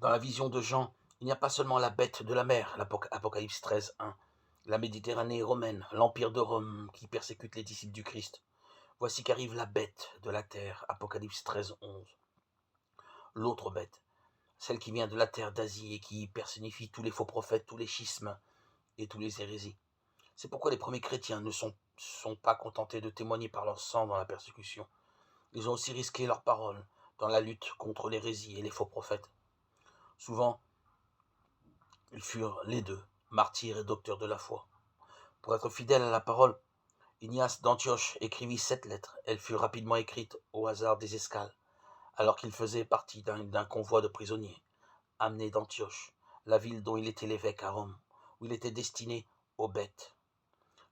Dans la vision de Jean, il n'y a pas seulement la bête de la mer, l'Apocalypse 13, 1, la Méditerranée romaine, l'Empire de Rome qui persécute les disciples du Christ. Voici qu'arrive la bête de la terre, Apocalypse 13, 11. L'autre bête, celle qui vient de la terre d'Asie et qui personnifie tous les faux prophètes, tous les schismes et tous les hérésies. C'est pourquoi les premiers chrétiens ne sont pas contentés de témoigner par leur sang dans la persécution. Ils ont aussi risqué leur parole dans la lutte contre l'hérésie et les faux prophètes. Souvent, ils furent les deux, martyrs et docteurs de la foi. Pour être fidèle à la parole, Ignace d'Antioche écrivit 7 lettres. Elles furent rapidement écrites au hasard des escales, alors qu'il faisait partie d'un convoi de prisonniers, amenés d'Antioche, la ville dont il était l'évêque à Rome, où il était destiné aux bêtes.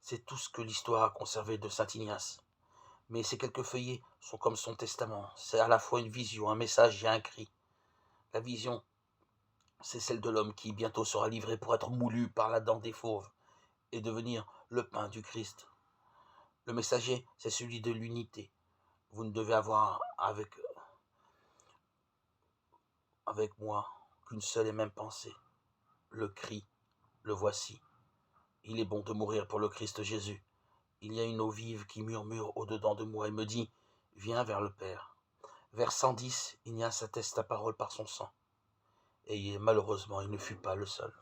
C'est tout ce que l'histoire a conservé de saint Ignace. Mais ces quelques feuillets sont comme son testament. C'est à la fois une vision, un message et un cri. La vision, c'est celle de l'homme qui bientôt sera livré pour être moulu par la dent des fauves et devenir le pain du Christ. Le messager, c'est celui de l'unité. Vous ne devez avoir avec moi qu'une seule et même pensée. Le cri, le voici. Il est bon de mourir pour le Christ Jésus. Il y a une eau vive qui murmure au-dedans de moi et me dit « Viens vers le Père ». Vers 110, Ignace atteste sa parole par son sang. Et malheureusement, il ne fut pas le seul.